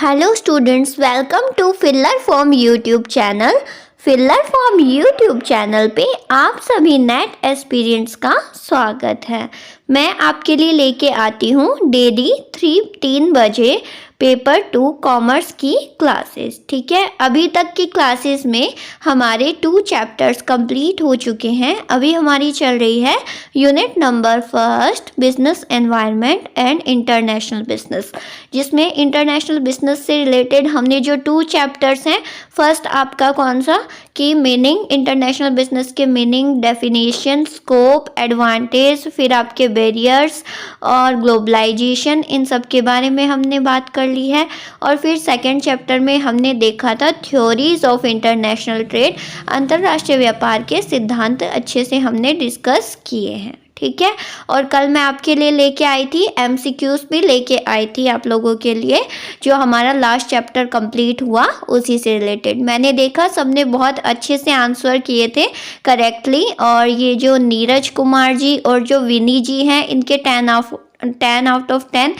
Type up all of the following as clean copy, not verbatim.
Hello students, welcome to filler form YouTube channel. Filler form YouTube channel पे आप सभी net experience का स्वागत है। मैं आपके लिए लेके आती हूँ डेली 3 बजे पेपर 2 कॉमर्स की क्लासेस। ठीक है, अभी तक की क्लासेस में हमारे 2 चैप्टर्स कंप्लीट हो चुके हैं। अभी हमारी चल रही है unit number 1 business environment and international business, जिसमें इंटरनेशनल बिजनेस से रिलेटेड हमने जो 2 चैप्टर्स हैं, फर्स्ट आपका कौन सा कि मीनिंग, इंटरनेशनल बिजनेस के मीनिंग, डेफिनेशन, स्कोप, एडवांटेज, फिर आपके बैरियर्स और ग्लोबलाइजेशन, इन सब के बारे में हमने बात कर ली है। और फिर सेकंड चैप्टर में हमने देखा था थ्योरीज ऑफ इंटरनेशनल ट्रेड, अंतर्राष्ट्रीय व्यापार के सिद्धांत अच्छे से हमने डिस्कस किए हैं। ठीक है, और कल मैं आपके लिए लेके आई थी एमसीक्यूज भी लेके आई थी आप लोगों के लिए, जो हमारा लास्ट चैप्टर कंप्लीट हुआ उसी से रिलेटेड। मैंने देखा सबने बहुत अच्छे से आंसर किए थे करेक्टली, और ये जो नीरज कुमार जी और जो विनी जी हैं, इनके 10 आउट ऑफ 10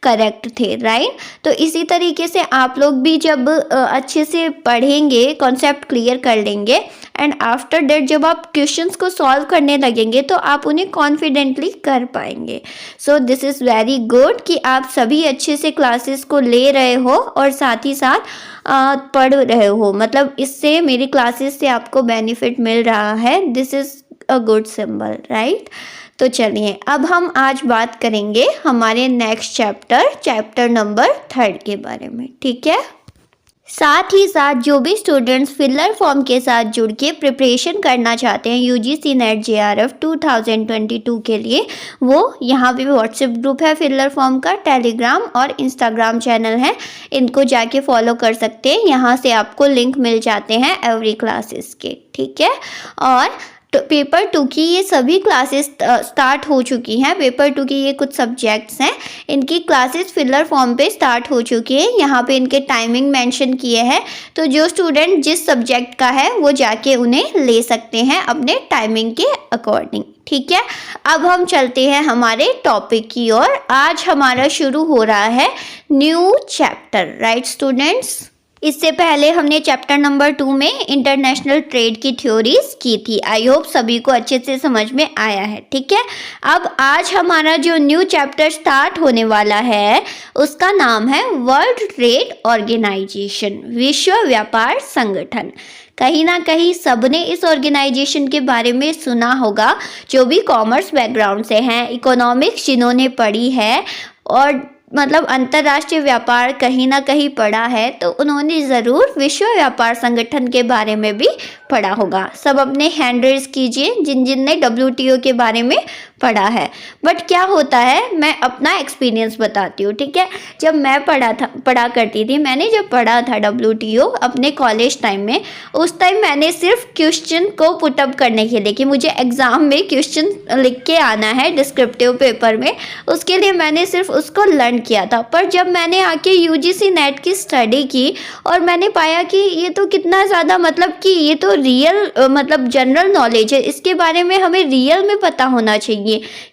करेक्ट थे, राइट। तो इसी तरीके से आप लोग भी जब अच्छे से पढ़ेंगे, कॉन्सेप्ट क्लियर कर लेंगे, एंड आफ्टर दैट जब आप क्वेश्चंस को सॉल्व करने लगेंगे तो आप उन्हें कॉन्फिडेंटली कर पाएंगे। So this is very good कि आप सभी अच्छे से क्लासेस को ले रहे हो और साथ ही साथ पढ़ रहे हो, मतलब इससे मेरी क्लासेस से आपको बेनिफिट मिल रहा है। This is a good symbol, right. तो चलिए अब हम आज बात करेंगे हमारे नेक्स्ट चैप्टर नंबर 3 के बारे में। ठीक है, साथ ही साथ जो भी स्टूडेंट्स फिलर फॉर्म के साथ जुड़ के प्रिपरेशन करना चाहते हैं यूजीसी नेट जेआरएफ 2022 के लिए, वो यहाँ पे व्हाट्सएप ग्रुप है फिलर फॉर्म का, टेलीग्राम और इंस्टाग्राम चैनल है, इनको जाके फॉलो कर सकते हैं। यहाँ से आपको लिंक मिल जाते हैं एवरी क्लासेस के। ठीक है, और पेपर 2 की ये सभी क्लासेस स्टार्ट हो चुकी हैं। पेपर 2 की ये कुछ सब्जेक्ट्स हैं, इनकी क्लासेस फिलर फॉर्म पे स्टार्ट हो चुकी है। यहाँ पे इनके टाइमिंग मेंशन किए हैं, तो जो स्टूडेंट जिस सब्जेक्ट का है वो जाके उन्हें ले सकते हैं अपने टाइमिंग के अकॉर्डिंग। ठीक है, अब हम चलते हैं हमारे टॉपिक की ओर। आज हमारा शुरू हो रहा है न्यू चैप्टर, राइट स्टूडेंट्स। इससे पहले हमने चैप्टर नंबर 2 में इंटरनेशनल ट्रेड की थ्योरीज की थी। आई होप सभी को अच्छे से समझ में आया है। ठीक है, अब आज हमारा जो न्यू चैप्टर स्टार्ट होने वाला है उसका नाम है वर्ल्ड ट्रेड ऑर्गेनाइजेशन, विश्व व्यापार संगठन। कहीं ना कहीं सबने इस ऑर्गेनाइजेशन के बारे में सुना होगा, जो भी कॉमर्स बैकग्राउंड से हैं, इकोनॉमिक्स जिन्होंने पढ़ी है और मतलब अंतर्राष्ट्रीय व्यापार कहीं ना कहीं पढ़ा है, तो उन्होंने ज़रूर विश्व व्यापार संगठन के बारे में भी पढ़ा होगा। सब अपने हैंड रेज कीजिए जिन ने WTO के बारे में पढ़ा है। बट क्या होता है, मैं अपना एक्सपीरियंस बताती हूँ। ठीक है, जब मैं पढ़ा करती थी, मैंने जब पढ़ा था WTO अपने कॉलेज टाइम में, उस टाइम मैंने सिर्फ क्वेश्चन को पुटअप करने के लिए कि मुझे एग्ज़ाम में क्वेश्चन लिख के आना है डिस्क्रिप्टिव पेपर में, उसके लिए मैंने सिर्फ उसको लर्न किया था। पर जब मैंने आके यूजीसी नेट की स्टडी की और मैंने पाया कि ये तो कितना ज़्यादा, मतलब कि ये तो रियल मतलब जनरल नॉलेज है, इसके बारे में हमें रियल में पता होना चाहिए।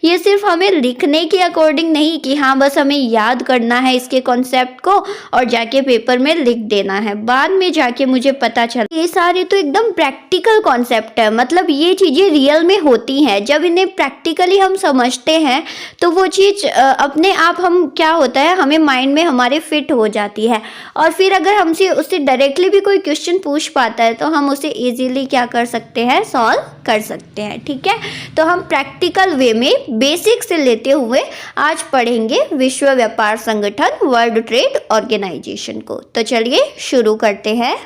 ये सिर्फ हमें लिखने के अकॉर्डिंग नहीं कि हाँ बस हमें याद करना है इसके कॉन्सेप्ट को और जाके पेपर में लिख देना है। बाद में जाके मुझे पता चला ये सारे तो एकदम प्रैक्टिकल कॉन्सेप्ट है, मतलब ये चीज़ें रियल में होती हैं। जब इन्हें प्रैक्टिकली हम समझते हैं तो वो चीज़ अपने आप हम क्या होता है, हमें माइंड में हमारे फिट हो जाती है। और फिर अगर हमसे उससे डायरेक्टली भी कोई क्वेश्चन पूछ पाता है तो हम उसे इजीली क्या कर सकते हैं, सॉल्व कर सकते हैं। ठीक है, तो हम प्रैक्टिकल वे में बेसिक से लेते हुए आज पढ़ेंगे विश्व व्यापार संगठन, वर्ल्ड ट्रेड ऑर्गेनाइजेशन को। तो चलिए शुरू करते हैं।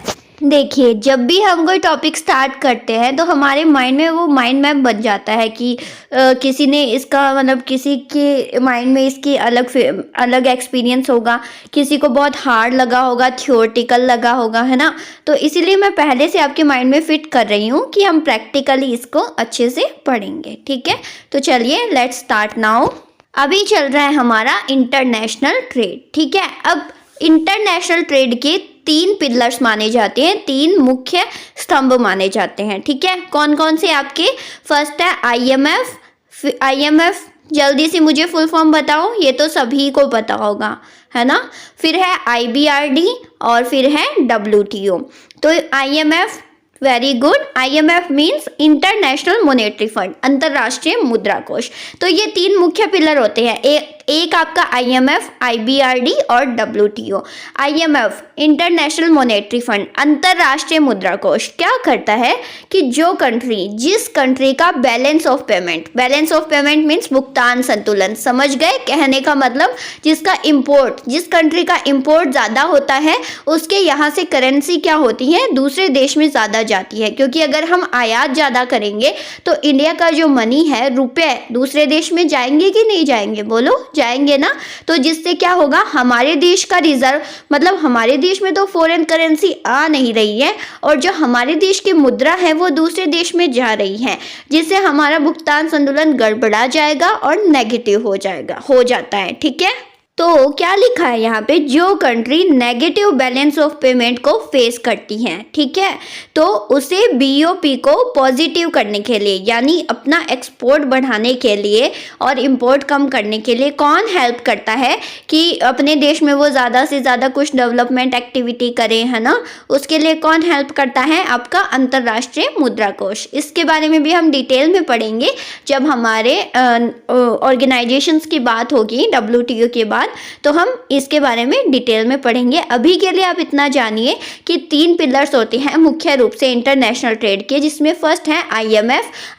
देखिए, जब भी हम कोई टॉपिक स्टार्ट करते हैं तो हमारे माइंड में वो माइंड मैप बन जाता है कि किसी ने इसका मतलब किसी के माइंड में इसकी अलग एक्सपीरियंस होगा, किसी को बहुत हार्ड लगा होगा, थ्योरेटिकल लगा होगा, है ना। तो इसीलिए मैं पहले से आपके माइंड में फिट कर रही हूँ कि हम प्रैक्टिकली इसको अच्छे से पढ़ेंगे। ठीक है, तो चलिए लेट्स स्टार्ट नाउ। अभी चल रहा है हमारा इंटरनेशनल ट्रेड। ठीक है, अब इंटरनेशनल ट्रेड के 3 पिलर्स माने जाते हैं, 3 मुख्य स्तंभ माने जाते हैं। ठीक है, कौन कौन से आपके, फर्स्ट है IMF, जल्दी से मुझे फुल फॉर्म बताओ, ये तो सभी को पता होगा, है ना। फिर है IBRD और फिर है WTO। तो IMF, very good, IMF means international monetary fund, अंतरराष्ट्रीय मुद्रा कोष। तो ये 3 मुख्य पिलर होते हैं, एक आपका IMF, IBRD और WTO। IMF international monetary fund, अंतरराष्ट्रीय मुद्रा कोष क्या करता है कि जो कंट्री, जिस कंट्री का बैलेंस ऑफ पेमेंट मीन्स भुगतान संतुलन, समझ गए कहने का मतलब, जिसका इंपोर्ट, जिस कंट्री का इंपोर्ट ज़्यादा होता है उसके यहाँ से करेंसी क्या होती है, दूसरे देश में ज़्यादा जाती है। क्योंकि अगर हम आयात ज़्यादा करेंगे तो इंडिया का जो मनी है, रुपए, दूसरे देश में जाएंगे कि नहीं जाएंगे, बोलो, जाएंगे ना। तो जिससे क्या होगा, हमारे देश का रिजर्व, मतलब हमारे देश में तो फॉरेन करेंसी आ नहीं रही है और जो हमारे देश की मुद्रा है वो दूसरे देश में जा रही है, जिससे हमारा भुगतान संतुलन गड़बड़ा जाएगा और नेगेटिव हो जाता है। ठीक है, तो क्या लिखा है यहाँ पे, जो country negative balance of payment को फेस करती हैं, ठीक है, तो उसे BOP को पॉजिटिव करने के लिए, यानी अपना एक्सपोर्ट बढ़ाने के लिए और इंपोर्ट कम करने के लिए कौन हेल्प करता है कि अपने देश में वो ज़्यादा से ज़्यादा कुछ डेवलपमेंट एक्टिविटी करें, है ना। उसके लिए कौन हेल्प करता है, आपका अंतर्राष्ट्रीय मुद्रा कोष। इसके बारे में भी हम डिटेल में पढ़ेंगे जब हमारे ऑर्गेनाइजेशंस की बात होगी, WTO के बाद, तो हम इसके बारे में डिटेल में पढ़ेंगे। अभी के लिए आप इतना जानिए कि 3 पिलर्स होते हैं मुख्य रूप से इंटरनेशनल ट्रेड के, जिसमें फर्स्ट है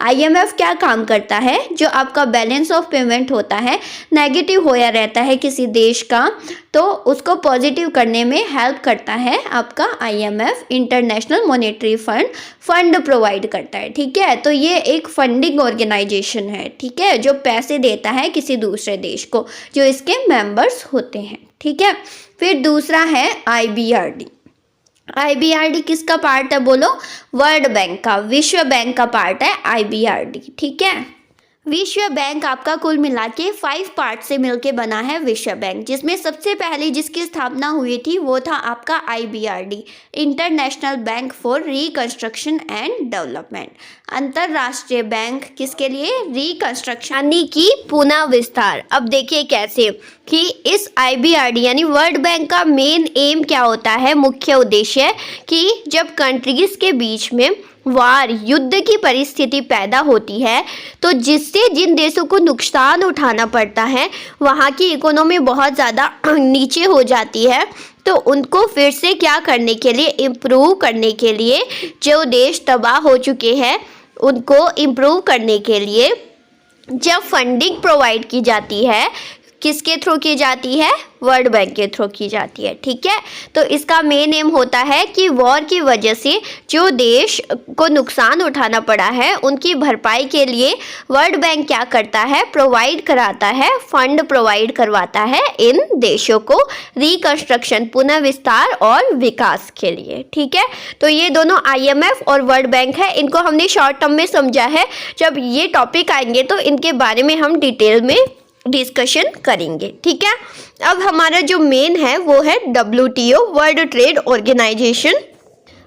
IMF क्या काम करता है, जो आपका बैलेंस ऑफ पेमेंट होता है नेगेटिव होया रहता है किसी देश का, तो उसको पॉजिटिव करने में हेल्प करता है आपका IMF, international monetary fund provide करता है। ठीक है, तो ये एक फंडिंग ऑर्गेनाइजेशन है, ठीक है, जो पैसे देता है किसी दूसरे देश को, जो इसके मेंबर्स होते हैं। ठीक है, फिर दूसरा है IBRD किसका पार्ट है, बोलो, वर्ल्ड बैंक का, विश्व बैंक का पार्ट है IBRD। ठीक है, विश्व बैंक आपका कुल मिला के 5 पार्ट से मिलके बना है विश्व बैंक, जिसमें सबसे पहले जिसकी स्थापना हुई थी वो था आपका IBRD, international bank for reconstruction and development, अंतरराष्ट्रीय बैंक किसके लिए, रिकंस्ट्रक्शन यानी कि पुनः विस्तार। अब देखिए कैसे कि इस IBRD यानी वर्ल्ड बैंक का मेन एम क्या होता है, मुख्य उद्देश्य, कि जब कंट्रीज के बीच में वार, युद्ध की परिस्थिति पैदा होती है तो जिससे जिन देशों को नुकसान उठाना पड़ता है, वहाँ की इकोनॉमी बहुत ज़्यादा नीचे हो जाती है, तो उनको फिर से क्या करने के लिए, इम्प्रूव करने के लिए, जो देश तबाह हो चुके हैं उनको इम्प्रूव करने के लिए जब फंडिंग प्रोवाइड की जाती है, किसके थ्रू की जाती है, वर्ल्ड बैंक के थ्रू की जाती है। ठीक है, तो इसका मेन एम होता है कि वॉर की वजह से जो देश को नुकसान उठाना पड़ा है उनकी भरपाई के लिए वर्ल्ड बैंक क्या करता है, प्रोवाइड कराता है, फंड प्रोवाइड करवाता है इन देशों को रिकंस्ट्रक्शन, पुनः विस्तार और विकास के लिए। ठीक है, तो ये दोनों IMF और वर्ल्ड बैंक है, इनको हमने शॉर्ट टर्म में समझा है, जब ये टॉपिक आएंगे तो इनके बारे में हम डिटेल में डिस्कशन करेंगे। ठीक है, अब हमारा जो मेन है वो है WTO, वर्ल्ड ट्रेड ऑर्गेनाइजेशन,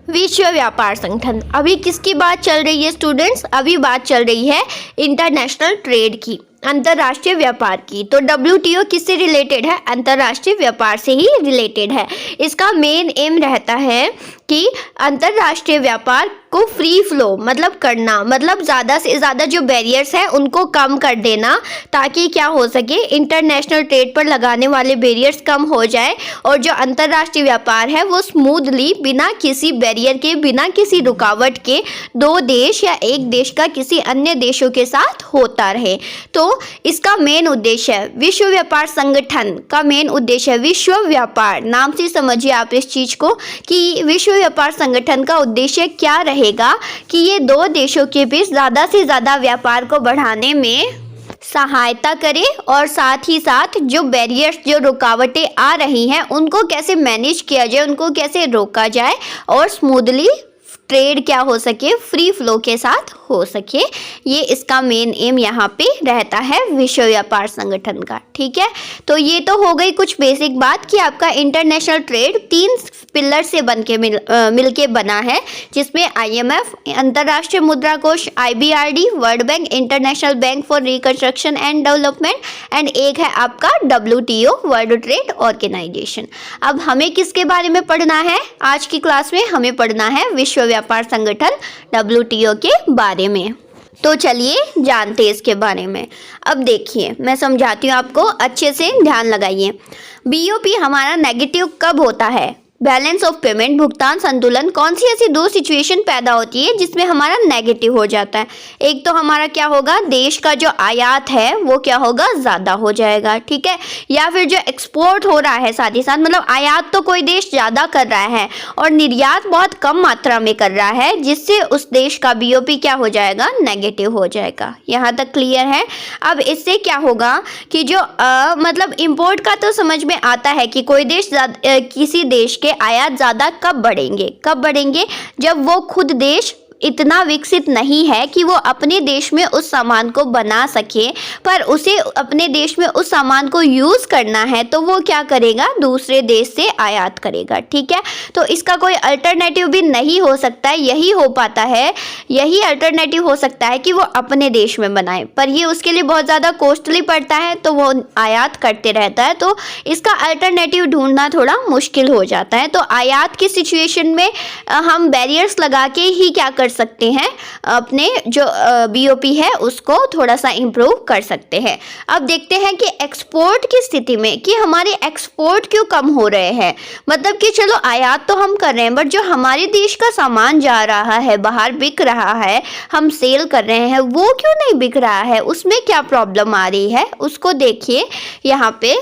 विश्व व्यापार संगठन। अभी किसकी बात चल रही है स्टूडेंट्स, अभी बात चल रही है इंटरनेशनल ट्रेड की, अंतर्राष्ट्रीय व्यापार की। तो WTO किससे रिलेटेड है, अंतर्राष्ट्रीय व्यापार से ही रिलेटेड है। इसका मेन एम रहता है कि अंतर्राष्ट्रीय व्यापार को फ्री फ्लो मतलब करना, मतलब ज़्यादा से ज़्यादा जो बैरियर्स हैं उनको कम कर देना, ताकि क्या हो सके, इंटरनेशनल ट्रेड पर लगाने वाले बैरियर्स कम हो जाए और जो अंतर्राष्ट्रीय व्यापार है वो स्मूथली, बिना किसी बैरियर के, बिना किसी रुकावट के, 2 देश या एक देश का किसी अन्य देशों के साथ होता रहे। तो इसका मेन उद्देश्य है, विश्व व्यापार संगठन का मेन उद्देश्य है विश्व व्यापार। नाम से समझिए आप इस चीज को कि विश्व व्यापार संगठन का उद्देश्य क्या रहेगा कि ये 2 देशों के बीच ज़्यादा से ज़्यादा व्यापार को बढ़ाने में सहायता करे और साथ ही साथ जो बैरियर्स, जो रुकावटें आ रही हैं उनको कैसे मैनेज किया जाए, उनको कैसे रोका जाए और स्मूथली ट्रेड क्या हो सके, फ्री फ्लो के साथ हो सके। ये इसका मेन एम यहाँ पे रहता है विश्व व्यापार संगठन का। ठीक है, तो ये तो हो गई कुछ बेसिक बात कि आपका इंटरनेशनल ट्रेड 3 पिलर से मिलके बना है, जिसमें IMF, अंतर्राष्ट्रीय मुद्रा कोष, IBRD, world bank, international bank for reconstruction and development and एक है आपका WTO, वर्ल्ड ट्रेड ऑर्गेनाइजेशन। अब हमें किसके बारे में पढ़ना है? आज की क्लास में हमें पढ़ना है विश्व व्यापार संगठन WTO के बारे में। तो चलिए जानते हैं इसके बारे में। अब देखिए, मैं समझाती हूँ आपको, अच्छे से ध्यान लगाइए। BOP हमारा नेगेटिव कब होता है? बैलेंस ऑफ पेमेंट, भुगतान संतुलन, कौन सी ऐसी दो सिचुएशन पैदा होती है जिसमें हमारा नेगेटिव हो जाता है? एक तो हमारा क्या होगा, देश का जो आयात है वो क्या होगा, ज़्यादा हो जाएगा, ठीक है, या फिर जो एक्सपोर्ट हो रहा है साथ ही साथ, मतलब आयात तो कोई देश ज़्यादा कर रहा है और निर्यात बहुत कम मात्रा में कर रहा है, जिससे उस देश का BOP क्या हो जाएगा, नेगेटिव हो जाएगा। यहाँ तक क्लियर है? अब इससे क्या होगा कि जो मतलब इम्पोर्ट का तो समझ में आता है कि कोई देश किसी देश के आयात ज़्यादा कब बढ़ेंगे, जब वो खुद देश इतना विकसित नहीं है कि वो अपने देश में उस सामान को बना सके, पर उसे अपने देश में उस सामान को यूज़ करना है तो वो क्या करेगा, दूसरे देश से आयात करेगा, ठीक है। तो इसका कोई अल्टरनेटिव भी नहीं हो सकता है, यही अल्टरनेटिव हो सकता है कि वो अपने देश में बनाए, पर ये उसके लिए बहुत ज़्यादा कॉस्टली पड़ता है तो वो आयात करते रहता है, तो इसका अल्टरनेटिव ढूंढना थोड़ा मुश्किल हो जाता है। तो आयात की सिचुएशन में हम बैरियर्स लगा के ही क्या कर सकते हैं, अपने जो BOP है उसको थोड़ा सा इम्प्रूव कर सकते हैं। अब देखते हैं कि एक्सपोर्ट की स्थिति में कि हमारे एक्सपोर्ट क्यों कम हो रहे हैं, मतलब कि चलो आयात तो हम कर रहे हैं, बट जो हमारे देश का सामान जा रहा है बाहर, बिक रहा है, हम सेल कर रहे हैं, वो क्यों नहीं बिक रहा है, उसमें क्या प्रॉब्लम आ रही है, उसको देखिए यहाँ पे।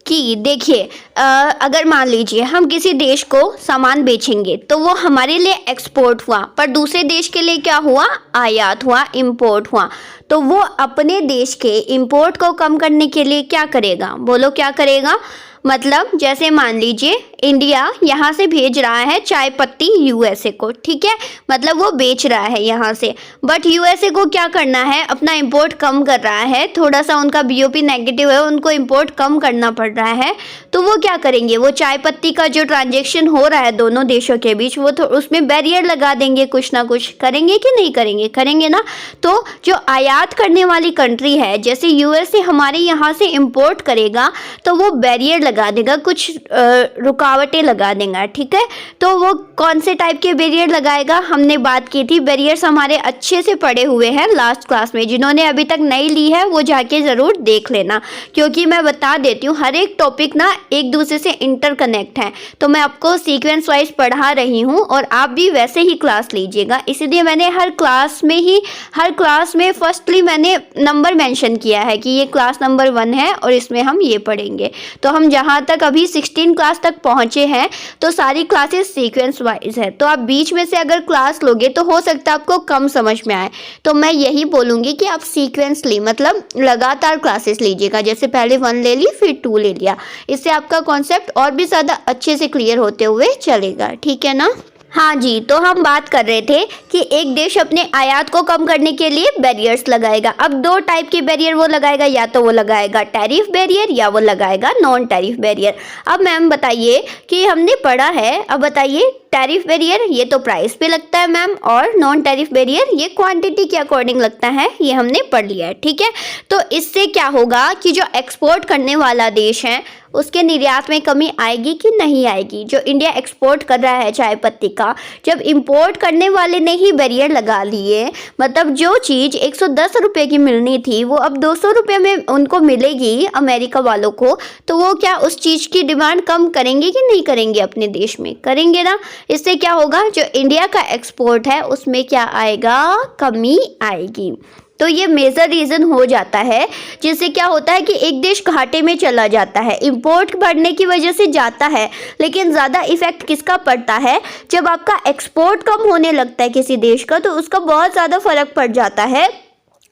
कि देखिए, अगर मान लीजिए हम किसी देश को सामान बेचेंगे तो वो हमारे लिए एक्सपोर्ट हुआ, पर दूसरे देश के लिए क्या हुआ, आयात हुआ, इंपोर्ट हुआ। तो वो अपने देश के इंपोर्ट को कम करने के लिए क्या करेगा, बोलो क्या करेगा? मतलब जैसे मान लीजिए इंडिया यहाँ से भेज रहा है चाय पत्ती USA को, ठीक है, मतलब वो बेच रहा है यहाँ से, बट USA को क्या करना है, अपना इंपोर्ट कम कर रहा है, थोड़ा सा उनका BOP नेगेटिव है, उनको इंपोर्ट कम करना पड़ रहा है, तो वो क्या करेंगे, वो चाय पत्ती का जो ट्रांजेक्शन हो रहा है दोनों देशों के बीच, वो उसमें बैरियर लगा देंगे, कुछ ना कुछ करेंगे कि नहीं करेंगे, करेंगे ना। तो जो आयात करने वाली कंट्री है, जैसे USA हमारे यहाँ से इंपोर्ट करेगा तो वो बैरियर लगा देगा, कुछ रुकावटें लगा देगा, ठीक है। तो वो कौन से टाइप के बैरियर लगाएगा, हमने बात की थी, बैरियर्स हमारे अच्छे से पढ़े हुए हैं लास्ट क्लास में, जिन्होंने अभी तक नहीं ली है वो जाके ज़रूर देख लेना, क्योंकि मैं बता देती हूँ हर एक टॉपिक ना एक दूसरे से इंटरकनेक्ट है, तो मैं आपको सीक्वेंस वाइज पढ़ा रही हूँ और आप भी वैसे ही क्लास लीजिएगा, इसलिए मैंने हर क्लास में फर्स्टली मैंने नंबर मेंशन किया है कि ये क्लास नंबर 1 है और इसमें हम ये पढ़ेंगे। तो हम जहाँ तक अभी 16 क्लास तक पहुँचे हैं तो सारी क्लासेस सीक्वेंस वाइज है, तो आप बीच में से अगर क्लास लोगे तो हो सकता है आपको कम समझ में आए, तो मैं यही बोलूँगी कि आप सीक्वेंसली मतलब लगातार क्लासेस लीजिएगा, जैसे पहले 1 ले ली फिर 2 ले लिया, इससे आपका कॉन्सेप्ट और भी ज़्यादा अच्छे से क्लियर होते हुए चलेगा, ठीक है ना। हाँ जी, तो हम बात कर रहे थे कि एक देश अपने आयात को कम करने के लिए बैरियर्स लगाएगा। अब 2 टाइप के बैरियर वो लगाएगा, या तो वो लगाएगा टैरिफ बैरियर या वो लगाएगा नॉन टैरिफ बैरियर। अब मैम बताइए कि हमने पढ़ा है, अब बताइए टैरिफ बैरियर ये तो प्राइस पे लगता है मैम, और नॉन टैरिफ बैरियर ये क्वांटिटी के अकॉर्डिंग लगता है, ये हमने पढ़ लिया है, ठीक है। तो इससे क्या होगा कि जो एक्सपोर्ट करने वाला देश है उसके निर्यात में कमी आएगी कि नहीं आएगी। जो इंडिया एक्सपोर्ट कर रहा है चाय पत्ती का, जब इंपोर्ट करने वाले ने ही बैरियर लगा लिए, मतलब जो चीज़ 110 रुपये की मिलनी थी वो अब 200 रुपये में उनको मिलेगी अमेरिका वालों को, तो वो क्या उस चीज़ की डिमांड कम करेंगे कि नहीं करेंगे, अपने देश में करेंगे ना। इससे क्या होगा, जो इंडिया का एक्सपोर्ट है उसमें क्या आएगा, कमी आएगी। तो ये मेजर रीज़न हो जाता है, जिससे क्या होता है कि एक देश घाटे में चला जाता है, इंपोर्ट बढ़ने की वजह से जाता है, लेकिन ज़्यादा इफेक्ट किसका पड़ता है, जब आपका एक्सपोर्ट कम होने लगता है किसी देश का, तो उसका बहुत ज़्यादा फर्क पड़ जाता है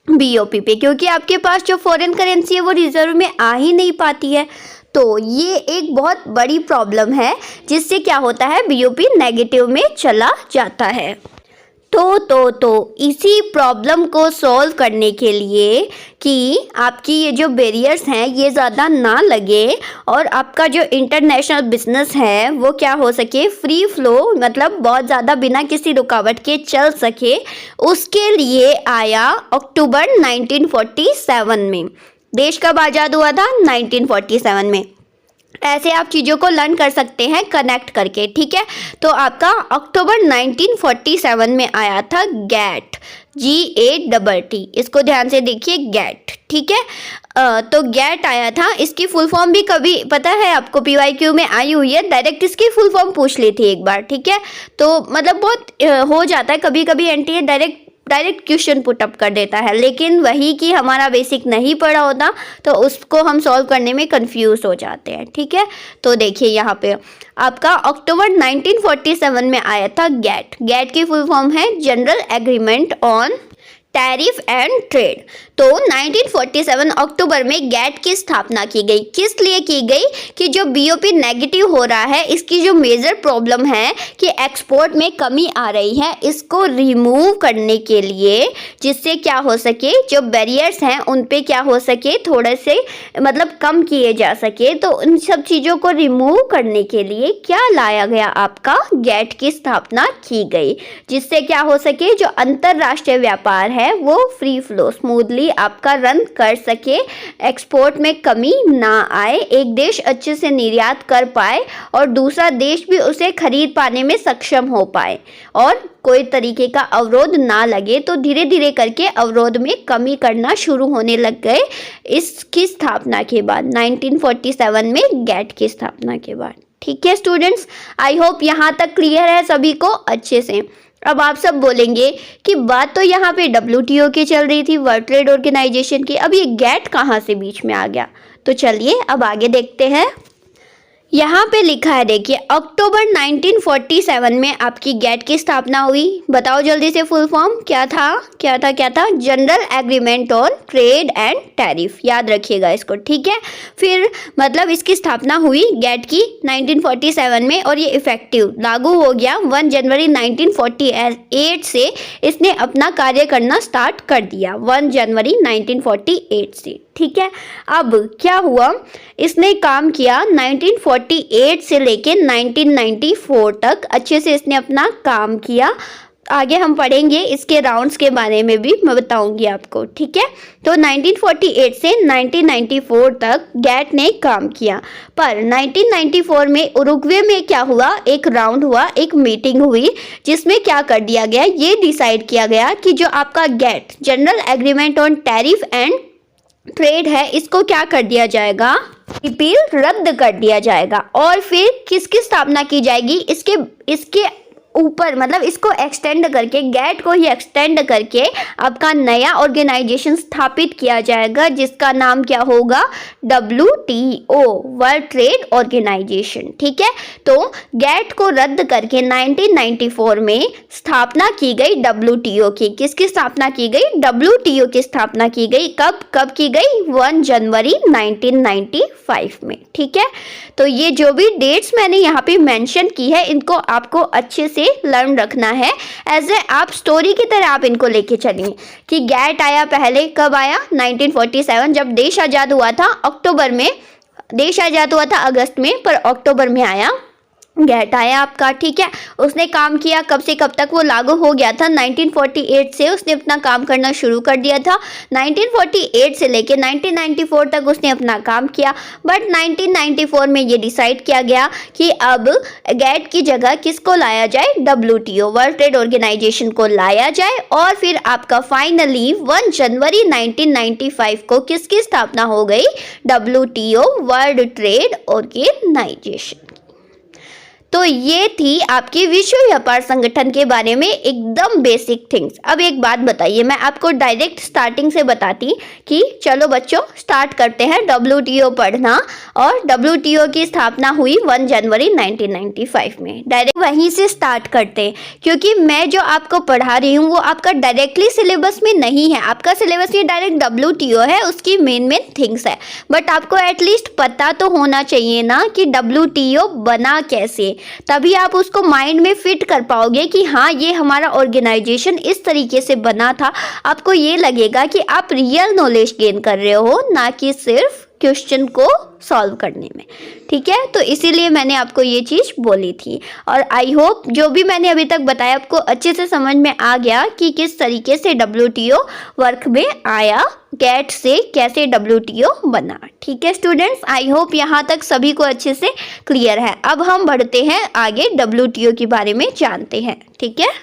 BOP पे, क्योंकि आपके पास जो फॉरेन करेंसी है वो रिजर्व में आ ही नहीं पाती है। तो ये एक बहुत बड़ी प्रॉब्लम है, जिससे क्या होता है BOP नेगेटिव में चला जाता है। तो इसी प्रॉब्लम को सॉल्व करने के लिए कि आपकी ये जो बैरियर्स हैं ये ज़्यादा ना लगे और आपका जो इंटरनेशनल बिजनेस है वो क्या हो सके, फ्री फ्लो, मतलब बहुत ज़्यादा बिना किसी रुकावट के चल सके, उसके लिए आया अक्टूबर 1947 में। देश कब आज़ाद हुआ था? 1947 में। ऐसे आप चीज़ों को लर्न कर सकते हैं कनेक्ट करके, ठीक है। तो आपका अक्टूबर 1947 में आया था गैट, GATT, इसको ध्यान से देखिए, गैट, ठीक है। तो गैट आया था। इसकी फुल फॉर्म भी कभी पता है आपको, PYQ में आई हुई है, डायरेक्ट इसकी फुल फॉर्म पूछ ली थी एक बार, ठीक है। तो मतलब बहुत हो जाता है कभी कभी NTA direct question put up कर देता है, लेकिन वही कि हमारा बेसिक नहीं पढ़ा होता तो उसको हम सॉल्व करने में कंफ्यूज हो जाते हैं, ठीक है। तो देखिए यहाँ पे आपका अक्टूबर 1947 में आया था गैट। गैट की फुल फॉर्म है general agreement on tariff and trade. तो 1947 अक्टूबर में गैट की स्थापना की गई। किस लिए की गई? कि जो BOP नेगेटिव हो रहा है, इसकी जो मेजर प्रॉब्लम है कि एक्सपोर्ट में कमी आ रही है, इसको रिमूव करने के लिए, जिससे क्या हो सके, जो बैरियर्स हैं उन पे क्या हो सके, थोड़े से मतलब कम किए जा सके। तो उन सब चीज़ों को रिमूव करने के लिए क्या लाया गया? आपका गैट की स्थापना की गई, जिससे क्या हो सके, जो अंतरराष्ट्रीय व्यापार है वो फ्री फ्लो स्मूथली आपका रन कर सके, एक्सपोर्ट में कमी ना आए, एक देश अच्छे से निर्यात कर पाए और दूसरा देश भी उसे खरीद पाने में सक्षम हो पाए और कोई तरीके का अवरोध ना लगे। तो धीरे धीरे करके अवरोध में कमी करना शुरू होने लग गए इसकी स्थापना के बाद, 1947 में गैट की स्थापना के बाद, ठीक है स्टूडेंट्स। आई होप यहाँ तक क्लियर है सभी को अच्छे से। अब आप सब बोलेंगे कि बात तो यहाँ पे WTO की चल रही थी, वर्ल्ड ट्रेड ऑर्गेनाइजेशन की, अब ये गैट कहाँ से बीच में आ गया? तो चलिए अब आगे देखते हैं। यहाँ पे लिखा है, देखिए, अक्टूबर 1947 में आपकी गैट की स्थापना हुई। बताओ जल्दी से फुल फॉर्म क्या था? General agreement on trade and tariff, याद रखिएगा इसको, ठीक है। फिर मतलब इसकी स्थापना हुई गैट की 1947 में और ये इफेक्टिव लागू हो गया 1 जनवरी 1948 से। इसने अपना कार्य करना स्टार्ट कर दिया 1 जनवरी 1948 से, ठीक है। अब क्या हुआ, इसने काम किया 1948 से लेके 1994 तक, अच्छे से इसने अपना काम किया। आगे हम पढ़ेंगे इसके राउंड्स के बारे में भी मैं बताऊंगी आपको, ठीक है। तो 1948 से 1994 तक गैट ने काम किया, पर 1994 में उरुग्वे में क्या हुआ, एक राउंड हुआ, एक मीटिंग हुई, जिसमें क्या कर दिया गया, ये डिसाइड किया गया कि जो आपका GATT, general agreement on tariff and trade है, इसको क्या कर दिया जाएगा, रिपील, रद्द कर दिया जाएगा। और फिर किसकी स्थापना की जाएगी, इसके ऊपर, मतलब इसको एक्सटेंड करके, गैट को ही एक्सटेंड करके आपका नया ऑर्गेनाइजेशन स्थापित किया जाएगा, जिसका नाम क्या होगा, WTO, वर्ल्ड ट्रेड ऑर्गेनाइजेशन, ठीक है। तो गैट को रद्द करके 1994 में स्थापना की गई WTO की। किसकी स्थापना की गई? WTO की स्थापना की गई। कब की गई? 1 जनवरी 1995 में, ठीक है। तो ये जो भी डेट्स मैंने यहाँ पे मेंशन की है, इनको आपको अच्छे से लर्न रखना है। एज ए आप स्टोरी की तरह आप इनको लेके चलिए कि गैट आया पहले, कब आया, 1947, जब देश आज़ाद हुआ था अक्टूबर में। देश आज़ाद हुआ था अगस्त में, पर अक्टूबर में आया गैट आया आपका, ठीक है। उसने काम किया, कब से कब तक वो लागू हो गया था, 1948 से उसने अपना काम करना शुरू कर दिया था। 1948 से लेके 1994 तक उसने अपना काम किया, बट 1994 में ये डिसाइड किया गया कि अब गैट की जगह किसको लाया जाए, WTO, वर्ल्ड ट्रेड ऑर्गेनाइजेशन को लाया जाए। और फिर आपका फाइनली 1 जनवरी 1995 को किसकी स्थापना हो गई, WTO, वर्ल्ड ट्रेड ऑर्गेनाइजेशन। तो ये थी आपकी विश्व व्यापार संगठन के बारे में एकदम बेसिक थिंग्स। अब एक बात बताइए, मैं आपको डायरेक्ट स्टार्टिंग से बताती कि चलो बच्चों स्टार्ट करते हैं WTO पढ़ना। और WTO की स्थापना हुई 1 जनवरी 1995 में। डायरेक्ट वहीं से स्टार्ट करते हैं, क्योंकि मैं जो आपको पढ़ा रही हूँ वो आपका डायरेक्टली सिलेबस में नहीं है। आपका सिलेबस में डायरेक्ट WTO है, उसकी मेन थिंग्स है, बट आपको एटलीस्ट पता तो होना चाहिए ना कि WTO बना कैसे, तभी आप उसको माइंड में फिट कर पाओगे कि हाँ ये हमारा ऑर्गेनाइजेशन इस तरीके से बना था। आपको ये लगेगा कि आप रियल नॉलेज गेन कर रहे हो, ना कि सिर्फ क्वेश्चन को सॉल्व करने में। ठीक है, तो इसीलिए मैंने आपको ये चीज़ बोली थी। और आई होप जो भी मैंने अभी तक बताया आपको अच्छे से समझ में आ गया कि किस तरीके से WTO वर्क में आया, गेट से कैसे WTO बना। ठीक है स्टूडेंट्स, आई होप यहाँ तक सभी को अच्छे से क्लियर है। अब हम बढ़ते हैं आगे, WTO के बारे में जानते हैं। ठीक है,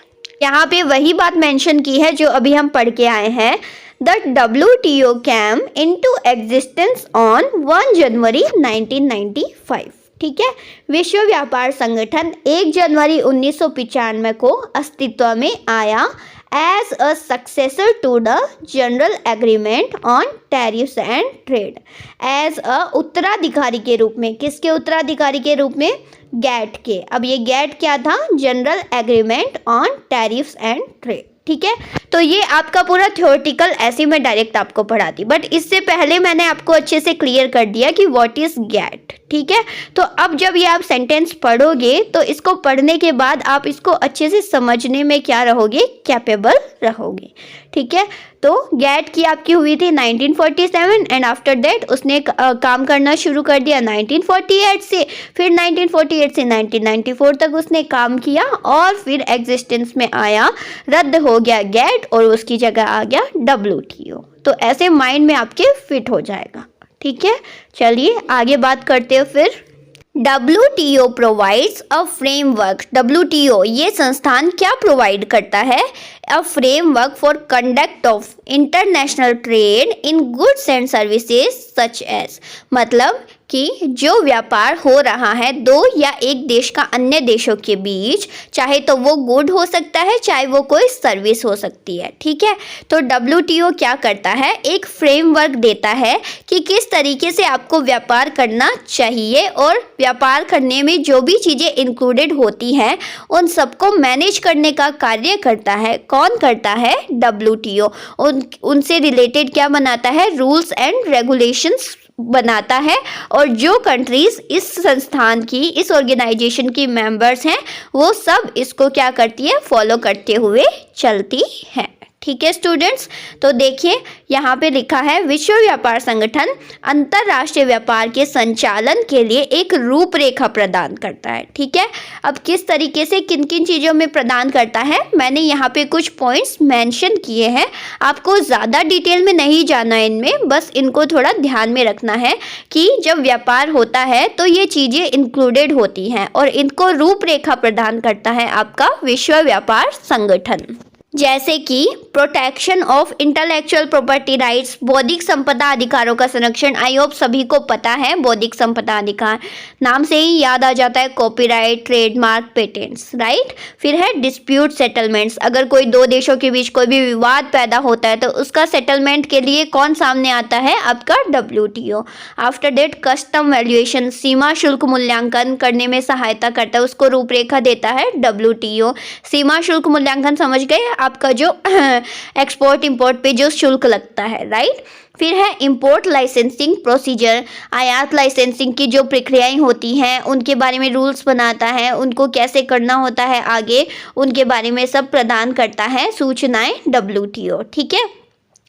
यहाँ पे वही बात मेंशन की है जो अभी हम पढ़ के आए हैं। The WTO came into existence on 1 जनवरी 1995। ठीक है, विश्व व्यापार संगठन 1 जनवरी 1995 को अस्तित्व में आया as a successor to the general agreement on tariffs and trade. As a उत्तराधिकारी के रूप में, किसके उत्तराधिकारी के रूप में? गैट के। अब ये गैट क्या था? General agreement on tariffs and trade. ठीक है, तो ये आपका पूरा थ्योरेटिकल ऐसे में डायरेक्ट आपको पढ़ाती, बट इससे पहले मैंने आपको अच्छे से क्लियर कर दिया कि व्हाट इज गैट। ठीक है, तो अब जब ये आप सेंटेंस पढ़ोगे तो इसको पढ़ने के बाद आप इसको अच्छे से समझने में क्या रहोगे? कैपेबल रहोगे। ठीक है, तो गैट की आपकी हुई थी 1947 एंड आफ्टर दैट उसने काम करना शुरू कर दिया 1948 से, फिर 1948 से 1994 तक उसने काम किया और फिर एग्जिस्टेंस में आया, रद्द हो गया गैट और उसकी जगह आ गया WTO। तो ऐसे माइंड में आपके फिट हो जाएगा। ठीक है, चलिए आगे बात करते हो फिर। WTO provides a framework. WTO ये संस्थान क्या प्रोवाइड करता है? A framework for conduct of international trade in goods and services such as. मतलब कि जो व्यापार हो रहा है दो या एक देश का अन्य देशों के बीच, चाहे तो वो गुड हो सकता है, चाहे वो कोई सर्विस हो सकती है। ठीक है, तो WTO क्या करता है? एक फ्रेमवर्क देता है कि किस तरीके से आपको व्यापार करना चाहिए और व्यापार करने में जो भी चीज़ें इंक्लूडेड होती हैं उन सबको मैनेज करने का कार्य करता है। कौन करता है? WTO। उनसे रिलेटेड क्या बनाता है? रूल्स एंड रेगुलेशंस बनाता है। और जो कंट्रीज इस संस्थान की, इस ऑर्गेनाइजेशन की मेंबर्स हैं, वो सब इसको क्या करती है? फॉलो करते हुए चलती है। ठीक है स्टूडेंट्स, तो देखिए यहाँ पे लिखा है विश्व व्यापार संगठन अंतरराष्ट्रीय व्यापार के संचालन के लिए एक रूपरेखा प्रदान करता है। ठीक है, अब किस तरीके से किन किन चीज़ों में प्रदान करता है मैंने यहाँ पे कुछ पॉइंट्स मेंशन किए हैं। आपको ज़्यादा डिटेल में नहीं जाना है इनमें, बस इनको थोड़ा ध्यान में रखना है कि जब व्यापार होता है तो ये चीज़ें इंक्लूडेड होती हैं और इनको रूपरेखा प्रदान करता है आपका विश्व व्यापार संगठन। जैसे कि protection of intellectual property rights, बौद्धिक संपदा अधिकारों का संरक्षण। आई होप सभी को पता है बौद्धिक संपदा अधिकार, नाम से ही याद आ जाता है कॉपीराइट, ट्रेडमार्क, पेटेंट्स, राइट। फिर है डिस्प्यूट सेटलमेंट्स। अगर कोई दो देशों के बीच कोई भी विवाद पैदा होता है तो उसका सेटलमेंट के लिए कौन सामने आता है? आपका WTO। After that custom valuation, सीमा शुल्क मूल्यांकन करने में सहायता करता है, उसको रूपरेखा देता है WTO। सीमा शुल्क मूल्यांकन समझ गए? आपका जो एक्सपोर्ट इंपोर्ट पे जो शुल्क लगता है, राइट। फिर है इंपोर्ट लाइसेंसिंग प्रोसीजर, आयात लाइसेंसिंग की जो प्रक्रियाएं होती हैं उनके बारे में रूल्स बनाता है, उनको कैसे करना होता है आगे उनके बारे में सब प्रदान करता है सूचनाएं WTO। ठीक है,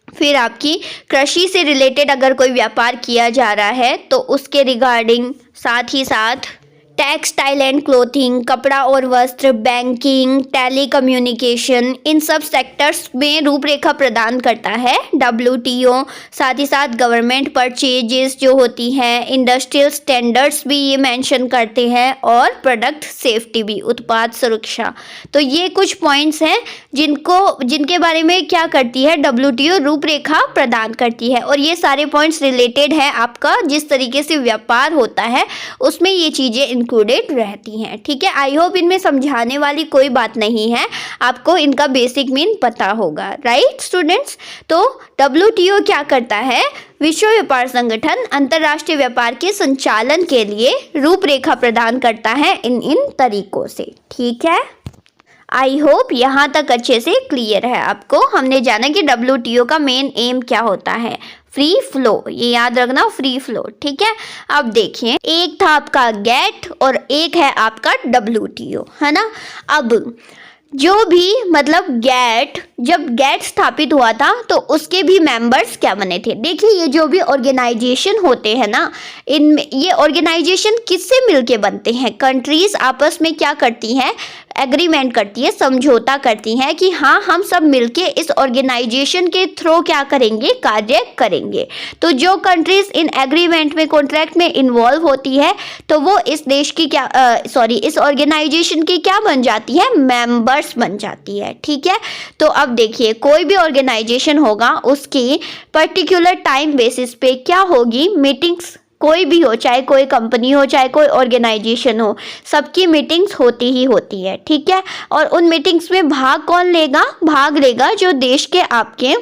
फिर आपकी कृषि से रिलेटेड अगर कोई व्यापार किया जा रहा है तो उसके रिगार्डिंग, साथ ही साथ टेक्सटाइल एंड क्लोथिंग, कपड़ा और वस्त्र, बैंकिंग, टेलीकम्युनिकेशन, इन सब सेक्टर्स में रूपरेखा प्रदान करता है WTO। साथ ही साथ गवर्नमेंट परचेजेस जो होती हैं, इंडस्ट्रियल स्टैंडर्ड्स भी ये मेंशन करते हैं और प्रोडक्ट सेफ्टी भी, उत्पाद सुरक्षा। तो ये कुछ पॉइंट्स हैं जिनके बारे में क्या करती है WTO? रूपरेखा प्रदान करती है। और ये सारे पॉइंट्स रिलेटेड है आपका जिस तरीके से व्यापार होता है उसमें ये चीज़ें इंक्लूडेड रहती हैं। ठीक है, आई होप इनमें समझाने वाली कोई बात नहीं है, आपको इनका बेसिक मीन पता होगा, राइट स्टूडेंट्स। तो WTO क्या करता है? विश्व व्यापार संगठन अंतरराष्ट्रीय व्यापार के संचालन के लिए रूपरेखा प्रदान करता है इन तरीकों से। ठीक है, आई होप यहाँ तक अच्छे से क्लियर है आपको। हमने जाना कि WTO का मेन एम क्या होता है, फ्री फ्लो, ये याद रखना, फ्री फ्लो, ठीक है। अब देखिए, एक था आपका गेट और एक है आपका WTO, है ना। अब जो भी मतलब जब गेट स्थापित हुआ था तो उसके भी मेंबर्स क्या बने थे। देखिए, ये जो भी ऑर्गेनाइजेशन होते हैं ना, इनमें ये ऑर्गेनाइजेशन किससे मिलके बनते हैं, कंट्रीज आपस में क्या करती हैं, एग्रीमेंट करती है, समझौता करती हैं कि हाँ हम सब मिलके इस ऑर्गेनाइजेशन के थ्रू क्या करेंगे, कार्य करेंगे। तो जो कंट्रीज इन एग्रीमेंट में, कॉन्ट्रैक्ट में इन्वॉल्व होती है तो वो इस देश की क्या इस ऑर्गेनाइजेशन की क्या बन जाती है, मेंबर्स बन जाती है, ठीक है। तो अब देखिए, कोई भी ऑर्गेनाइजेशन होगा उसकी पर्टिकुलर टाइम बेसिस पे क्या होगी, मीटिंग्स, कोई भी हो, चाहे कोई कंपनी हो, चाहे कोई ऑर्गेनाइजेशन हो, सबकी मीटिंग्स होती ही होती है, ठीक है। और उन मीटिंग्स में भाग कौन लेगा, भाग लेगा जो देश के आपके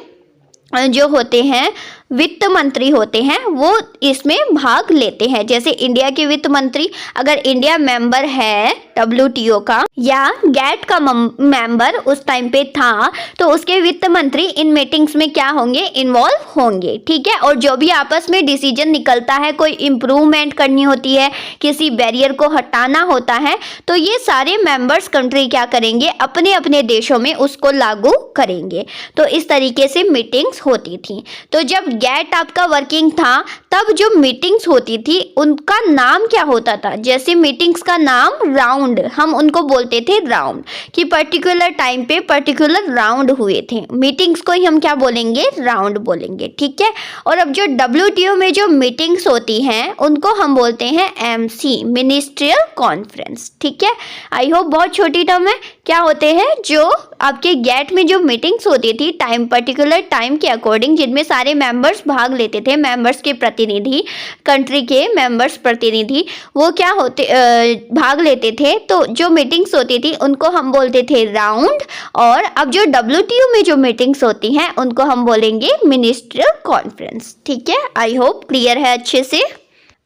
जो होते हैं वित्त मंत्री होते हैं, वो इसमें भाग लेते हैं। जैसे इंडिया के वित्त मंत्री, अगर इंडिया मेंबर है WTO का या गेट का मेंबर उस टाइम पे था, तो उसके वित्त मंत्री इन मीटिंग्स में क्या होंगे, इन्वॉल्व होंगे, ठीक है। और जो भी आपस में डिसीजन निकलता है, कोई इम्प्रूवमेंट करनी होती है, किसी बैरियर को हटाना होता है, तो ये सारे मेंबर्स कंट्री क्या करेंगे, अपने अपने देशों में उसको लागू करेंगे। तो इस तरीके से मीटिंग्स होती थी। तो जब गेट आपका वर्किंग था, तब जो मीटिंग्स होती थी उनका नाम क्या होता था, जैसे मीटिंग्स का नाम राउंड, हम उनको बोलते थे राउंड, कि पर्टिकुलर टाइम पे पर्टिकुलर राउंड हुए थे, मीटिंग्स को ही हम क्या बोलेंगे, राउंड बोलेंगे, ठीक है। और अब जो WTO में जो मीटिंग्स होती हैं उनको हम बोलते हैं MC, मिनिस्ट्रियल कॉन्फ्रेंस, ठीक है। आई होप बहुत छोटी टर्म है। क्या होते हैं, जो आपके गेट में जो मीटिंग्स होती थी टाइम, पर्टिकुलर टाइम के अकॉर्डिंग, जिनमें सारे मेंबर्स भाग लेते थे, मेंबर्स के प्रतिनिधि, कंट्री के मेंबर्स प्रतिनिधि, वो क्या होते भाग लेते थे। तो जो मीटिंग्स होती थी उनको हम बोलते थे राउंड। और अब जो WTO में जो मीटिंग्स होती हैं उनको हम बोलेंगे मिनिस्ट्रियल कॉन्फ्रेंस, ठीक है। आई होप क्लियर है अच्छे से।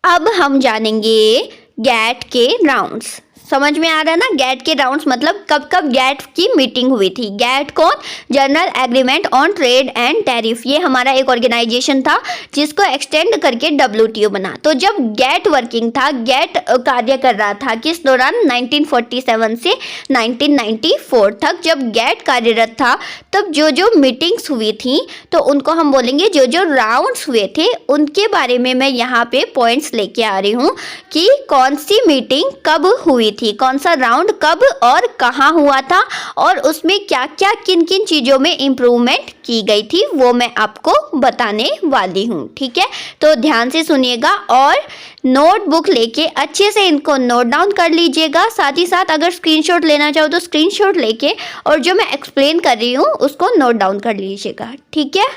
अब हम जानेंगे गेट के राउंड्स। समझ में आ रहा है ना, गेट के राउंड्स मतलब कब कब गेट की मीटिंग हुई थी। गेट कौन, general agreement on trade and tariff, ये हमारा एक ऑर्गेनाइजेशन था जिसको एक्सटेंड करके WTO बना। तो जब गेट वर्किंग था, गेट कार्य कर रहा था किस दौरान, 1947 से 1994 तक जब गेट कार्यरत था, तब जो जो मीटिंग्स हुई थी तो उनको हम बोलेंगे, जो जो राउंड्स हुए थे उनके बारे में मैं यहाँ पे पॉइंट्स लेके आ रही हूँ कि कौन सी मीटिंग कब हुई थी, कौन सा राउंड कब और कहाँ हुआ था, और उसमें क्या क्या किन किन चीज़ों में इम्प्रूवमेंट की गई थी, वो मैं आपको बताने वाली हूँ, ठीक है। तो ध्यान से सुनिएगा और नोटबुक लेके अच्छे से इनको नोट डाउन कर लीजिएगा। साथ ही साथ अगर स्क्रीनशॉट लेना चाहो तो स्क्रीनशॉट लेके, और जो मैं एक्सप्लेन कर रही हूँ उसको नोट डाउन कर लीजिएगा, ठीक है।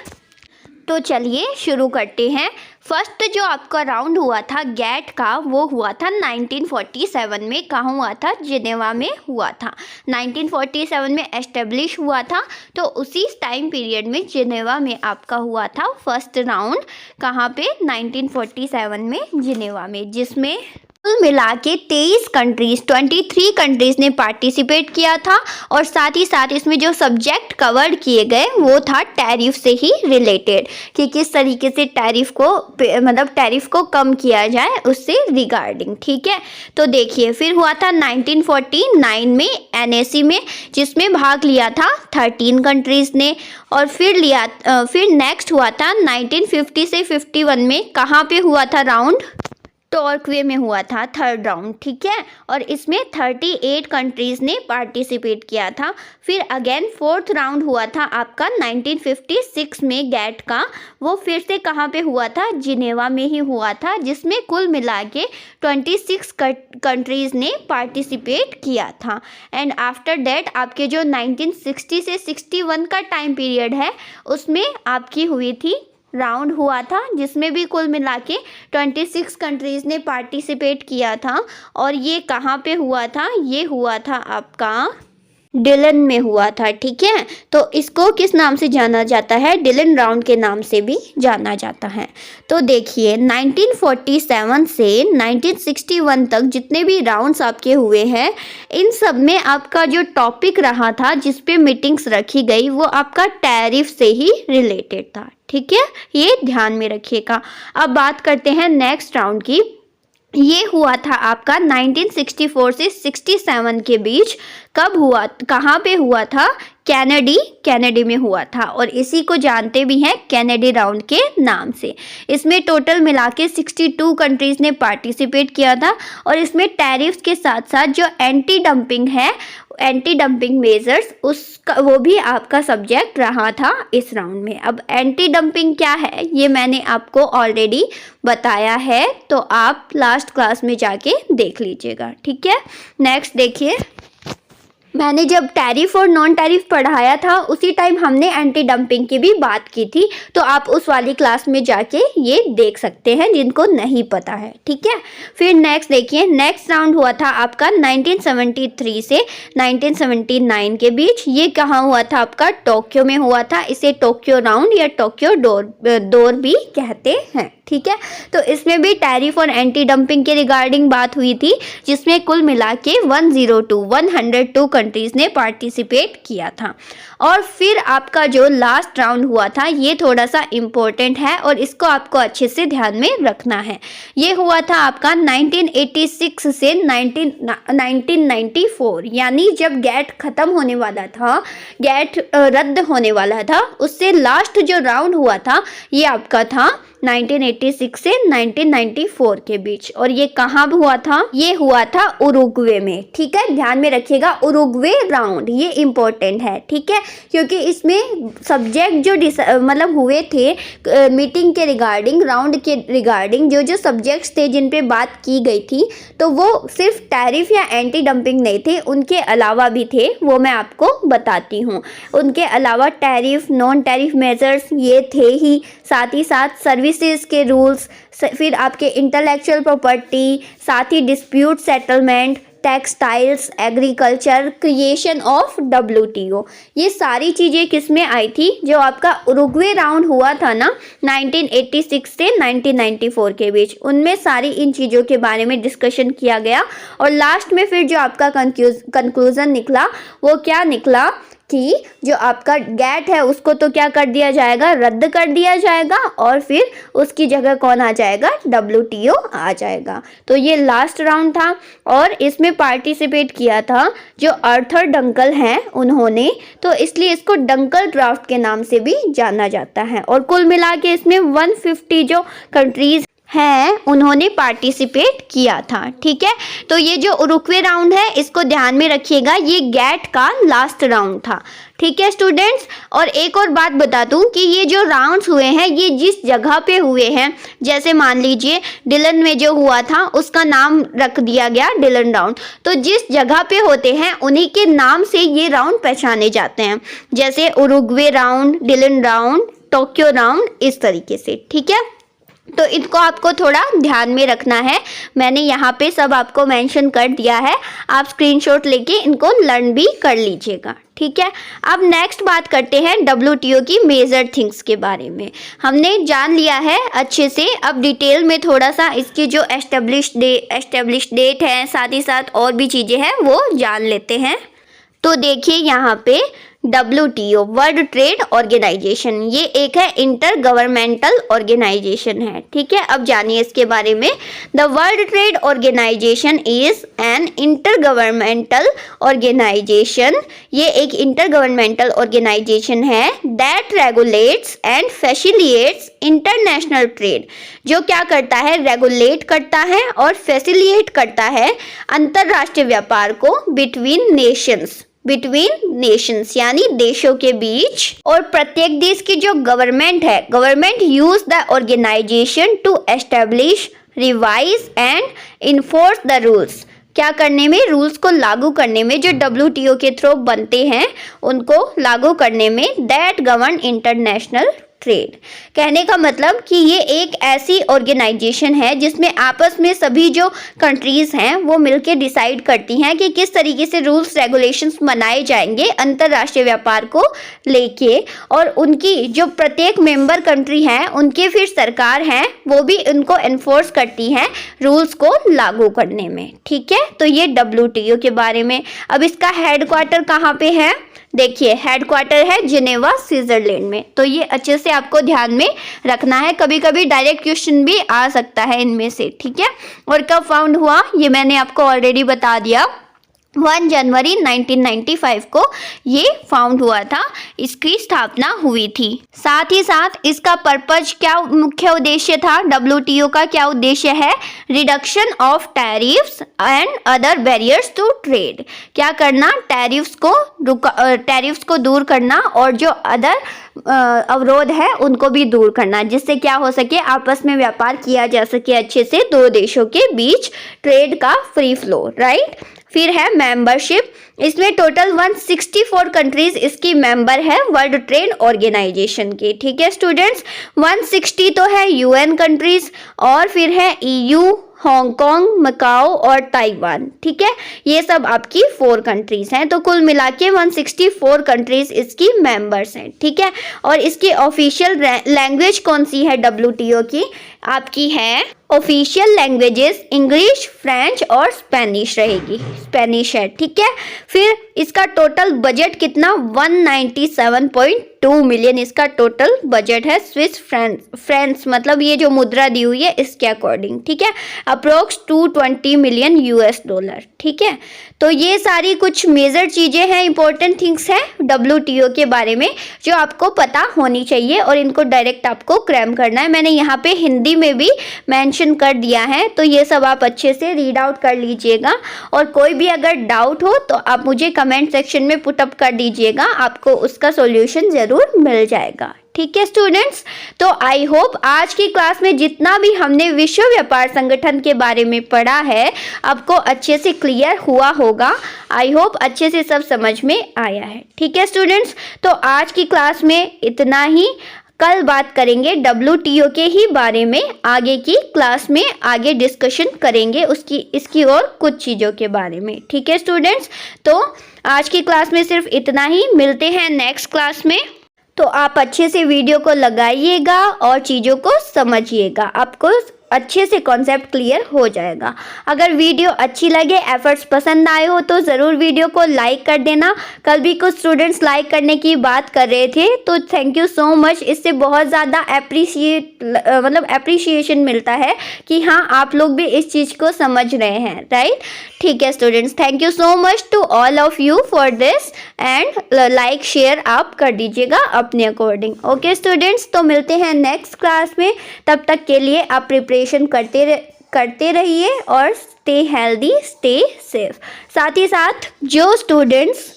तो चलिए शुरू करते हैं। फर्स्ट जो आपका राउंड हुआ था गेट का, वो हुआ था 1947 में। कहाँ हुआ था, जिनेवा में हुआ था। 1947 में एस्टेब्लिश हुआ था, तो उसी टाइम पीरियड में जिनेवा में आपका हुआ था फर्स्ट राउंड। कहाँ पे, 1947 में जिनेवा में, जिसमें कुल मिला के 23 कंट्रीज ने पार्टिसिपेट किया था। और साथ ही साथ इसमें जो सब्जेक्ट कवर किए गए वो था टैरिफ से ही रिलेटेड, कि किस तरीके से टैरिफ को कम किया जाए उससे रिगार्डिंग, ठीक है। तो देखिए, फिर हुआ था 1949 में NAC में, जिसमें भाग लिया था 13 कंट्रीज ने। और फिर नेक्स्ट हुआ था 1950 से 51 में। कहाँ पे हुआ था राउंड, टॉर्कवे में हुआ था थर्ड राउंड, ठीक है। और इसमें 38 कंट्रीज़ ने पार्टिसिपेट किया था। फिर अगेन फोर्थ राउंड हुआ था आपका 1956 में गेट का, वो फिर से कहाँ पे हुआ था, जिनेवा में ही हुआ था, जिसमें कुल मिला के 26 कंट्रीज़ ने पार्टिसिपेट किया था। एंड आफ्टर दैट आपके जो 1960 से 61 का टाइम पीरियड है, उसमें आपकी हुई थी राउंड हुआ था, जिसमें भी कुल मिला के 26 कंट्रीज़ ने पार्टिसिपेट किया था। और ये कहाँ पे हुआ था, ये हुआ था आपका डिलन में हुआ था। ठीक है, तो इसको किस नाम से जाना जाता है? डिलन राउंड के नाम से भी जाना जाता है। तो देखिए 1947 से 1961 तक जितने भी राउंड्स आपके हुए हैं, इन सब में आपका जो टॉपिक रहा था, जिस पे मीटिंग्स रखी गई, वो आपका टैरिफ से ही रिलेटेड था। ठीक है, ये ध्यान में रखिएगा। अब बात करते हैं नेक्स्ट राउंड की। ये हुआ था आपका 1964 से 67 के बीच। कब हुआ, कहाँ पे हुआ था? कैनेडी में हुआ था, और इसी को जानते भी हैं कैनेडी राउंड के नाम से। इसमें टोटल मिला के 62 कंट्रीज ने पार्टिसिपेट किया था, और इसमें टैरिफ्स के साथ साथ जो एंटी डंपिंग है, एंटी डंपिंग मेजर्स, उसका वो भी आपका सब्जेक्ट रहा था इस राउंड में। अब एंटी डंपिंग क्या है, ये मैंने आपको ऑलरेडी बताया है, तो आप लास्ट क्लास में जाके देख लीजिएगा। ठीक है, नेक्स्ट देखिए, मैंने जब टैरिफ और नॉन टैरिफ पढ़ाया था, उसी टाइम हमने एंटी डंपिंग की भी बात की थी, तो आप उस वाली क्लास में जाके ये देख सकते हैं जिनको नहीं पता है। ठीक है, फिर नेक्स्ट देखिए, नेक्स्ट राउंड हुआ था आपका 1973 से 1979 के बीच। ये कहाँ हुआ था आपका? टोक्यो में हुआ था। इसे टोक्यो राउंड या टोक्यो डोर भी कहते हैं। ठीक है, तो इसमें भी टैरिफ और एंटी डंपिंग के रिगार्डिंग बात हुई थी, जिसमें कुल मिला के 102 कंट्रीज ने पार्टिसिपेट किया था। और फिर आपका जो लास्ट राउंड हुआ था, ये थोड़ा सा इम्पोर्टेंट है और इसको आपको अच्छे से ध्यान में रखना है। ये हुआ था आपका 1986 से 1994, यानी जब गैट खत्म होने वाला था, गैट रद्द होने वाला था, उससे लास्ट जो राउंड हुआ था, ये आपका था 1986 से 1994 के बीच। और ये कहाँ हुआ था? ये हुआ था उरुग्वे में। ठीक है, ध्यान में रखिएगा, उरुग्वे राउंड, ये इम्पोर्टेंट है। ठीक है, क्योंकि इसमें सब्जेक्ट जो मतलब हुए थे मीटिंग के रिगार्डिंग, राउंड के रिगार्डिंग, जो सब्जेक्ट्स थे जिन पे बात की गई थी, तो वो सिर्फ टैरिफ या एंटी डंपिंग नहीं थे, उनके अलावा भी थे, वो मैं आपको बताती हूँ। उनके अलावा टैरिफ, नॉन टैरिफ मेजर्स ये थे ही, साथ ही साथ सर्विसेज के रूल्स, फिर आपके इंटेलेक्चुअल प्रॉपर्टी, साथ ही dispute settlement, textiles, agriculture, creation of WTO, ये सारी चीज़ें किस में आई थी? जो आपका उरुग्वे राउंड हुआ था ना 1986 से 1994 के बीच, उनमें सारी इन चीज़ों के बारे में डिस्कशन किया गया। और लास्ट में फिर जो आपका कंक्लूजन निकला, वो क्या निकला कि जो आपका गैट है उसको तो क्या कर दिया जाएगा? रद्द कर दिया जाएगा, और फिर उसकी जगह कौन आ जाएगा? WTO आ जाएगा। तो ये लास्ट राउंड था, और इसमें पार्टिसिपेट किया था जो आर्थर डंकल हैं उन्होंने, तो इसलिए इसको डंकल ड्राफ्ट के नाम से भी जाना जाता है। और कुल मिला के इसमें 150 जो कंट्रीज हैं उन्होंने पार्टिसिपेट किया था। ठीक है, तो ये जो उरुग्वे राउंड है, इसको ध्यान में रखिएगा, ये गैट का लास्ट राउंड था। ठीक है स्टूडेंट्स, और एक और बात बता दूं कि ये जो राउंड्स हुए हैं, ये जिस जगह पे हुए हैं, जैसे मान लीजिए डिलन में जो हुआ था, उसका नाम रख दिया गया डिलन राउंड, तो जिस जगह पे होते हैं उन्हीं के नाम से ये राउंड पहचाने जाते हैं, जैसे Uruguay round, Dillon round, Tokyo round, इस तरीके से। ठीक है, तो इनको आपको थोड़ा ध्यान में रखना है, मैंने यहाँ पे सब आपको मेंशन कर दिया है, आप स्क्रीनशॉट लेके इनको लर्न भी कर लीजिएगा। ठीक है, अब नेक्स्ट बात करते हैं WTO की मेजर थिंग्स के बारे में। हमने जान लिया है अच्छे से, अब डिटेल में थोड़ा सा इसकी जो एस्टेब्लिश डेट है, साथ ही साथ और भी चीज़ें हैं वो जान लेते हैं। तो देखिए यहाँ पे WTO वर्ल्ड ट्रेड ऑर्गेनाइजेशन, ये एक है इंटर गवर्नमेंटल ऑर्गेनाइजेशन है। ठीक है, अब जानिए इसके बारे में। The world trade organisation is an inter governmental organisation, ये एक इंटर गवर्नमेंटल ऑर्गेनाइजेशन है that regulates and facilitates international trade, जो क्या करता है? रेगुलेट करता है और फैसिलिटेट करता है अंतरराष्ट्रीय व्यापार को बिटवीन नेशंस यानी देशों के बीच। और प्रत्येक देश की जो गवर्नमेंट है, government use the organisation to establish, revise and enforce the rules, क्या करने में? रूल्स को लागू करने में, जो WTO के थ्रू बनते हैं उनको लागू करने में, दैट गवर्न इंटरनेशनल ट्रेड। कहने का मतलब कि ये एक ऐसी ऑर्गेनाइजेशन है जिसमें आपस में सभी जो कंट्रीज़ हैं वो मिलकर डिसाइड करती हैं कि किस तरीके से रूल्स रेगुलेशंस बनाए जाएंगे अंतर्राष्ट्रीय व्यापार को लेके, और उनकी जो प्रत्येक मेंबर कंट्री हैं उनके फिर सरकार हैं वो भी उनको एनफोर्स करती हैं रूल्स को लागू करने में। ठीक है, तो ये WTO के बारे में। अब इसका हेडक्वार्टर कहाँ पे है? देखिए, हेडक्वार्टर है जिनेवा, स्विट्जरलैंड में। तो ये अच्छे से आपको ध्यान में रखना है, कभी कभी डायरेक्ट क्वेश्चन भी आ सकता है इनमें से। ठीक है, और कब फाउंड हुआ ये मैंने आपको ऑलरेडी बता दिया, 1 जनवरी 1995 को ये फाउंड हुआ था, इसकी स्थापना हुई थी। साथ ही साथ इसका पर्पज क्या, मुख्य उद्देश्य था WTO का, क्या उद्देश्य है? Reduction of tariffs and other barriers to trade. क्या करना? टैरिफ्स को दूर करना और जो अदर अवरोध है उनको भी दूर करना, जिससे क्या हो सके, आपस में व्यापार किया जा सके अच्छे से, दो देशों के बीच ट्रेड का फ्री फ्लो, राइट। फिर है मेंबरशिप, इसमें टोटल 164 कंट्रीज इसकी मेंबर है वर्ल्ड ट्रेड ऑर्गेनाइजेशन की। ठीक है स्टूडेंट्स, 160 तो है UN कंट्रीज, और फिर है EU, हांगकांग, मकाओ और ताइवान। ठीक है, ये सब आपकी 4 कंट्रीज हैं, तो कुल मिला के 164 कंट्रीज इसकी मेंबर्स हैं। ठीक है, और इसकी ऑफिशियल लैंग्वेज कौन सी है WTO की? आपकी है ऑफिशियल लैंग्वेजेस इंग्लिश, फ्रेंच और स्पेनिश रहेगी, स्पेनिश है। ठीक है, फिर इसका टोटल बजट कितना? 197.2 मिलियन इसका टोटल बजट है, स्विस फ्रेंच मतलब ये जो मुद्रा दी हुई है इसके अकॉर्डिंग। ठीक है, अप्रोक्स 220 मिलियन $। ठीक है, तो ये सारी कुछ मेजर चीज़ें हैं, इंपॉर्टेंट थिंग्स हैं WTO के बारे में जो आपको पता होनी चाहिए, और इनको डायरेक्ट आपको क्रैम करना है। मैंने यहाँ पे हिंदी में भी मेंशन कर दिया है, तो ये सब आप अच्छे से रीड आउट कर लीजिएगा, और कोई भी अगर डाउट हो तो आप मुझे कमेंट सेक्शन में पुट अप कर दीजिएगा, आपको उसका सॉल्यूशन ज़रूर मिल जाएगा। ठीक है स्टूडेंट्स, तो आई होप आज की क्लास में जितना भी हमने विश्व व्यापार संगठन के बारे में पढ़ा है आपको अच्छे से क्लियर हुआ होगा। आई होप अच्छे से सब समझ में आया है। ठीक है स्टूडेंट्स, तो आज की क्लास में इतना ही। कल बात करेंगे WTO के ही बारे में, आगे की क्लास में आगे डिस्कशन करेंगे इसकी और कुछ चीज़ों के बारे में। ठीक है स्टूडेंट्स, तो आज की क्लास में सिर्फ इतना ही, मिलते हैं नेक्स्ट क्लास में। तो आप अच्छे से वीडियो को लगाइएगा और चीज़ों को समझिएगा, आपको अच्छे से कॉन्सेप्ट क्लियर हो जाएगा। अगर वीडियो अच्छी लगे, एफर्ट्स पसंद आए हो तो ज़रूर वीडियो को लाइक कर देना। कल भी कुछ स्टूडेंट्स लाइक करने की बात कर रहे थे, तो थैंक यू सो मच। इससे बहुत ज़्यादा एप्रिसिएशन मिलता है कि हाँ आप लोग भी इस चीज़ को समझ रहे हैं, राइट। ठीक है students, thank you so much to all of you for this, and like share आप कर दीजिएगा अपने अकॉर्डिंग। ओके स्टूडेंट्स, तो मिलते हैं नेक्स्ट क्लास में, तब तक के लिए आप प्रिपरेशन करते रहिए और स्टे हेल्दी, स्टे सेफ। साथ ही साथ जो स्टूडेंट्स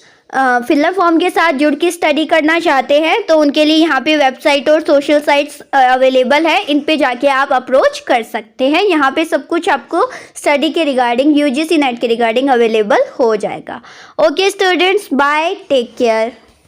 फिलर फॉर्म के साथ जुड़ के स्टडी करना चाहते हैं तो उनके लिए यहाँ पे वेबसाइट और सोशल साइट्स अवेलेबल है, इन पे जाके आप अप्रोच कर सकते हैं। यहाँ पे सब कुछ आपको स्टडी के रिगार्डिंग UGC नेट के रिगार्डिंग अवेलेबल हो जाएगा। Okay students, bye, take care.